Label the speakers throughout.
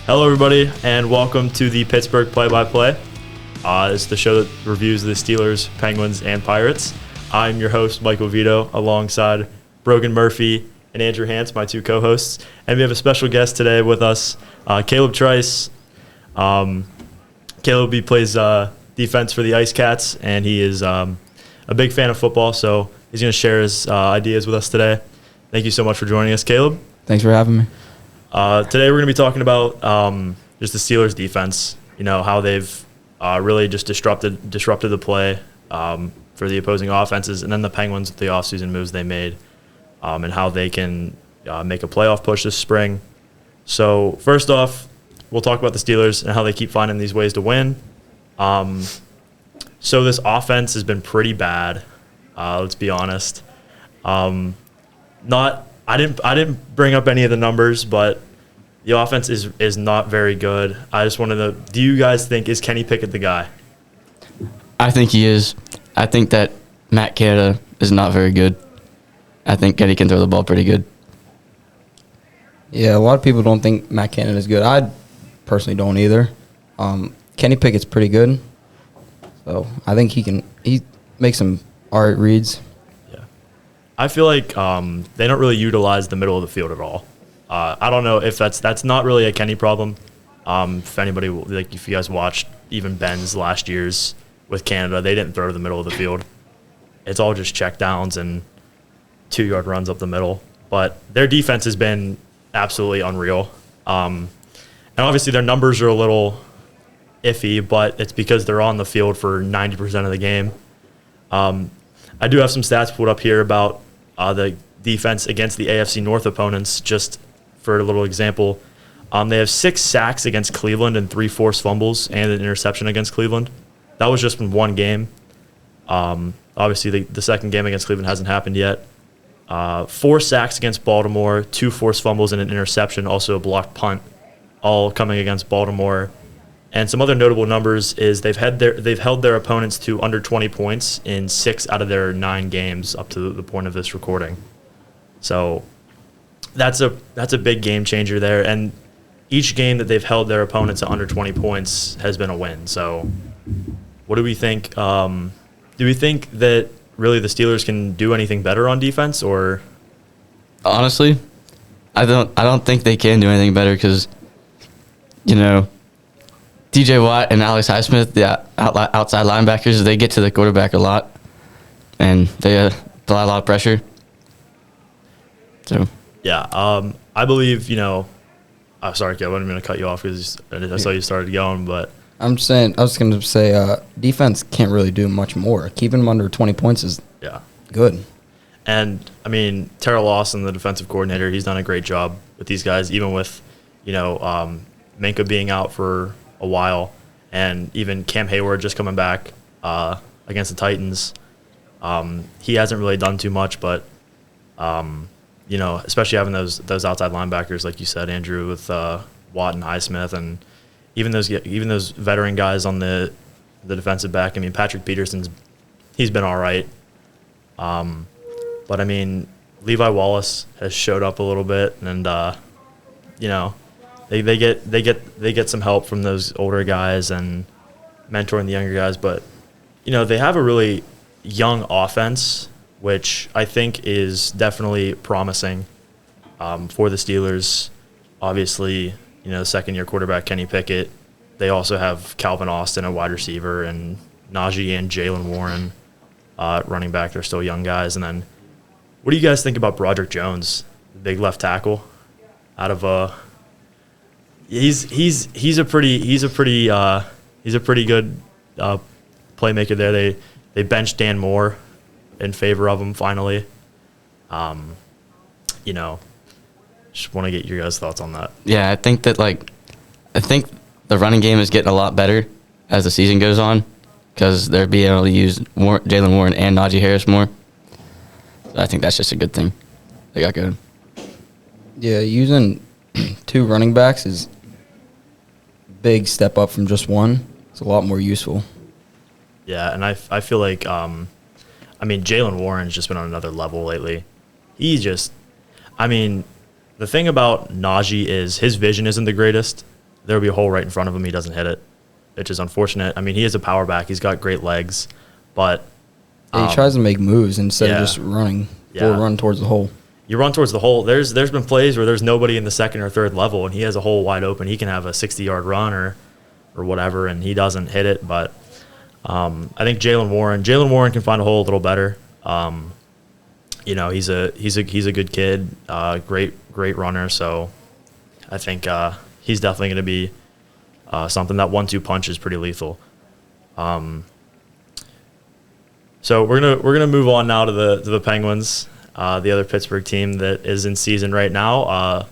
Speaker 1: Hello, everybody, and welcome to the Pittsburgh Play-by-Play. It's the show that reviews the Steelers, Penguins, and Pirates. I'm your host, Michael Vito, alongside Brogan Murphy and Andrew Hance, my two co-hosts. And we have a special guest today with us, Caleb Trice. Caleb, he plays defense for the Ice Cats, and he is a big fan of football, so he's going to share his ideas with us today. Thank you so much for joining us, Caleb.
Speaker 2: Thanks for having me.
Speaker 1: Today we're going to be talking about just the Steelers' defense. You know, how they've really just disrupted the play for the opposing offenses, and then the Penguins with the offseason moves they made, and how they can make a playoff push this spring. So first off, we'll talk about the Steelers and how they keep finding these ways to win. So this offense has been pretty bad. Let's be honest. I didn't bring up any of the numbers, but the offense is not very good. I just wanted to. Do you guys think is Kenny Pickett the guy?
Speaker 2: I think he is. I think that Matt Canada is not very good. I think Kenny can throw the ball pretty good.
Speaker 3: Yeah, a lot of people don't think Matt Canada is good. I personally don't either. Kenny Pickett's pretty good, so I think he makes some all right reads.
Speaker 1: I feel like they don't really utilize the middle of the field at all. I don't know if that's not really a Kenny problem. If anybody, like if you guys watched even Ben's last year's with Canada, they didn't throw to the middle of the field. It's all just check downs and 2-yard runs up the middle. But their defense has been absolutely unreal. And obviously their numbers are a little iffy, but it's because they're on the field for 90% of the game. I do have some stats pulled up here about the defense against the AFC North opponents, just for a little example. They have 6 sacks against Cleveland and 3 forced fumbles and an interception against Cleveland. That was just from one game. Obviously, the second game against Cleveland hasn't happened yet. 4 sacks against Baltimore, 2 forced fumbles and an interception, also a blocked punt, all coming against Baltimore. And some other notable numbers is they've held their opponents to under 20 points in 6 out of their 9 games up to the point of this recording. So that's a big game changer there. And each game that they've held their opponents to under 20 points has been a win. So what do we think? Do we think that really the Steelers can do anything better on defense, or?
Speaker 2: Honestly, I don't think they can do anything better because, you know, DJ Watt and Alex Highsmith, the outside linebackers, they get to the quarterback a lot, and they apply a lot of pressure. So
Speaker 1: Yeah, I believe, you know, sorry, Kev, I wasn't going to cut you off because I saw you started going, but.
Speaker 3: I was going to say defense can't really do much more. Keeping them under 20 points is good.
Speaker 1: And, I mean, Terrell Lawson, the defensive coordinator, he's done a great job with these guys, even with, you know, Minka being out for a while, and even Cam Hayward just coming back against the Titans. He hasn't really done too much, but you know, especially having those outside linebackers, like you said, Andrew, with Watt and Highsmith, and even those veteran guys on the defensive back. I mean, Patrick Peterson's he's been all right, but I mean, Levi Wallace has showed up a little bit, and you know. They get some help from those older guys and mentoring the younger guys, but you know, they have a really young offense, which I think is definitely promising for the Steelers. Obviously, you know, second-year quarterback Kenny Pickett. They also have Calvin Austin, a wide receiver, and Najee and Jalen Warren running back. They're still young guys. And then, what do you guys think about Broderick Jones, the big left tackle, out of He's a pretty good playmaker there. They benched Dan Moore in favor of him finally. You know, just want to get your guys' thoughts on that.
Speaker 2: yeah, I think the running game is getting a lot better as the season goes on because they're being able to use Jalen Warren and Najee Harris more. So I think that's just a good thing they got going.
Speaker 3: Yeah, using 2 running backs is big step up from just one. It's a lot more useful.
Speaker 1: Yeah, and I feel like I mean, Jalen Warren's just been on another level lately. He just, I mean, the thing about Najee is his vision isn't the greatest. there'll be a hole right in front of him. He doesn't hit it, which is unfortunate. I mean, he is a power back. He's got great legs, but
Speaker 3: He tries to make moves instead of just running.
Speaker 1: Yeah.
Speaker 3: Or run towards the hole.
Speaker 1: you run towards the hole. There's been plays where there's nobody in the second or third level, and he has a hole wide open. He can have a 60-yard run or whatever, and he doesn't hit it. But I think Jalen Warren can find a hole a little better. He's a good kid, great runner. So I think he's definitely going to be something. That 1-2 punch is pretty lethal. So we're gonna move on now to the Penguins, the other Pittsburgh team that is in season right now.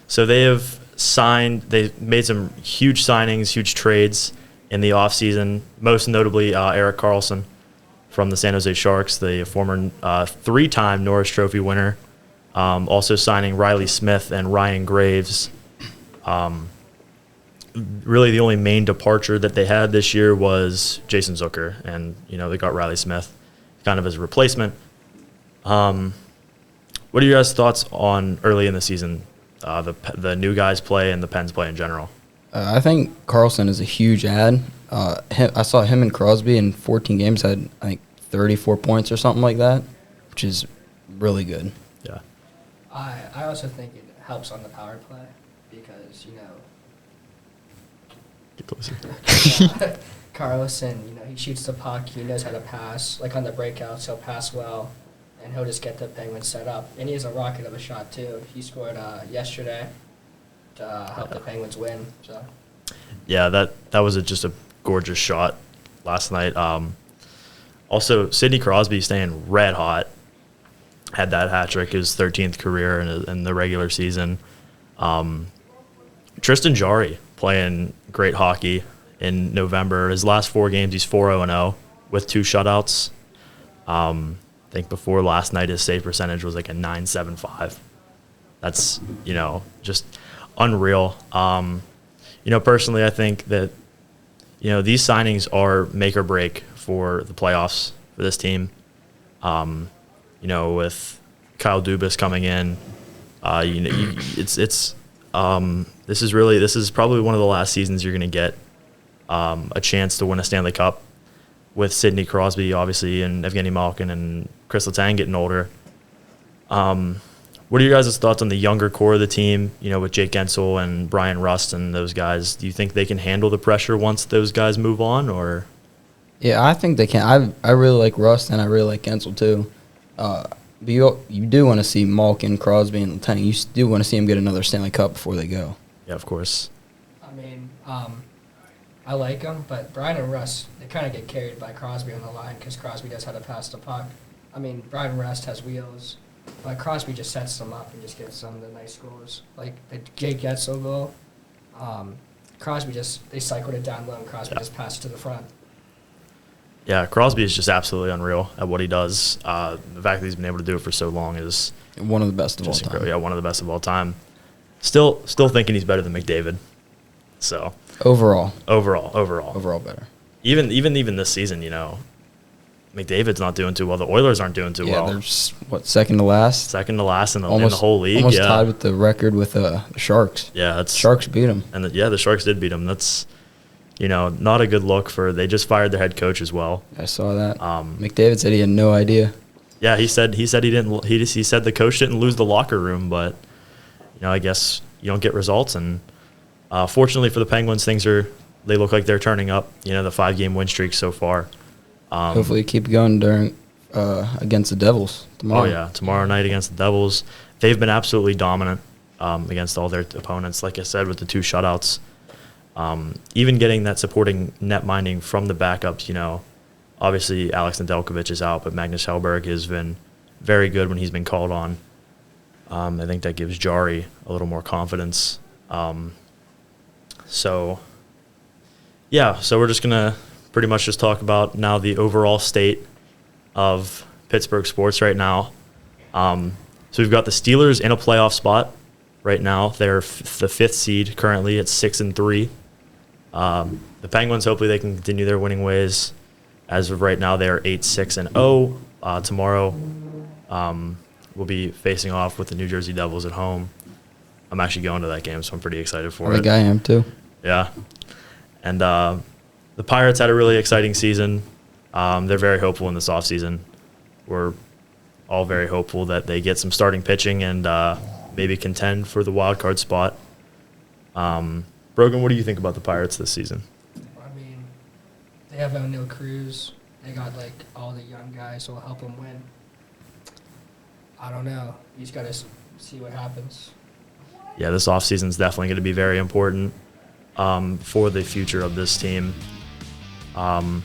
Speaker 1: So they made some huge signings, huge trades in the offseason, most notably Erik Karlsson from the San Jose Sharks, the former 3-time Norris Trophy winner. Also signing Riley Smith and Ryan Graves. Really the only main departure that they had this year was Jason Zucker, and they got Riley Smith kind of as a replacement. What are your guys' thoughts on early in the season, the new guys play and the Pens play in general?
Speaker 3: I think Karlsson is a huge add. I saw him and Crosby in 14 games had, I think, 34 points or something like that, which is really good.
Speaker 1: Yeah.
Speaker 4: I also think it helps on the power play because,
Speaker 1: Get closer.
Speaker 4: Carlson, he shoots the puck. He knows how to pass. Like on the breakouts, he'll pass well, and he'll just get the Penguins set up. And he has a rocket of a shot, too. He scored yesterday to help the Penguins win. So.
Speaker 1: Yeah, that was just a gorgeous shot last night. Also, Sidney Crosby staying red hot. Had that hat trick, his 13th career in the regular season. Tristan Jarry playing great hockey in November. His last 4 games, he's 4-0-0 with 2 shutouts. I think before last night, his save percentage was like a .975. That's, just unreal. Personally, I think that, these signings are make or break for the playoffs for this team. With Kyle Dubas coming in, this is probably one of the last seasons you're going to get a chance to win a Stanley Cup with Sidney Crosby, obviously, and Evgeny Malkin and Chris Letang getting older. What are your guys' thoughts on the younger core of the team, with Jake Gensel and Brian Rust and those guys? Do you think they can handle the pressure once those guys move on, or?
Speaker 3: Yeah, I think they can. I really like Rust, and I really like Gensel, too. But you do want to see Malkin, Crosby, and Letang. You do want to see them get another Stanley Cup before they go.
Speaker 1: Yeah, of course.
Speaker 4: I mean, I like them, but Brian and Russ, they kind of get carried by Crosby on the line because Crosby knows how to pass the puck. I mean, Brian Rust has wheels, but Crosby just sets them up and just gets some of the nice scores. Like the Jake Gensel goal, Crosby they cycled it down low, and Crosby just passed to the front.
Speaker 1: Yeah, Crosby is just absolutely unreal at what he does. The fact that he's been able to do it for so long is
Speaker 3: one of the best of all
Speaker 1: just
Speaker 3: time.
Speaker 1: incredible. Yeah, one of the best of all time. Still thinking he's better than McDavid. So
Speaker 3: Overall
Speaker 1: better. Even this season, McDavid's not doing too well. The Oilers aren't doing too well.
Speaker 3: Yeah, they're just, second to last?
Speaker 1: Second to last in the whole league.
Speaker 3: Almost
Speaker 1: yeah.
Speaker 3: tied with the record with the Sharks.
Speaker 1: Yeah,
Speaker 3: Sharks beat them.
Speaker 1: And the Sharks did beat them. That's, not a good look they just fired their head coach as well.
Speaker 3: I saw that. McDavid said he had no idea.
Speaker 1: Yeah, he said he didn't. He said the coach didn't lose the locker room, but I guess you don't get results. And fortunately for the Penguins, they look like they're turning up. The 5-game win streak so far.
Speaker 3: Hopefully, keep going during against the Devils tomorrow.
Speaker 1: Oh yeah, tomorrow night against the Devils. They've been absolutely dominant against all their opponents. Like I said, with the 2 shutouts. Even getting that supporting net minding from the backups, obviously Alex Nedeljkovic is out, but Magnus Hellberg has been very good when he's been called on. I think that gives Jarry a little more confidence. So we're just going to pretty much just talk about now the overall state of Pittsburgh sports right now. So we've got the Steelers in a playoff spot right now. They're the 5th seed currently at 6-3. The Penguins, hopefully they can continue their winning ways. As of right now, they are 8-6-0. Tomorrow, we'll be facing off with the New Jersey Devils at home. I'm actually going to that game, so I'm pretty excited for it.
Speaker 3: I think I am too.
Speaker 1: Yeah. And the Pirates had a really exciting season. They're very hopeful in this offseason. We're all very hopeful that they get some starting pitching and maybe contend for the wild card spot. Brogan, what do you think about the Pirates this season?
Speaker 4: I mean, they have O'Neal Cruz. They got like all the young guys who will help them win. I don't know. You just got to see what happens.
Speaker 1: Yeah, this offseason is definitely going to be very important for the future of this team. Well,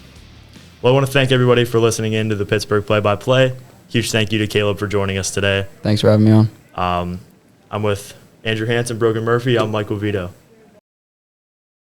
Speaker 1: I want to thank everybody for listening in to the Pittsburgh Play-by-Play. Huge thank you to Caleb for joining us today.
Speaker 3: Thanks for having me on.
Speaker 1: I'm with Andrew Hansen, Brogan Murphy. I'm Michael Vito.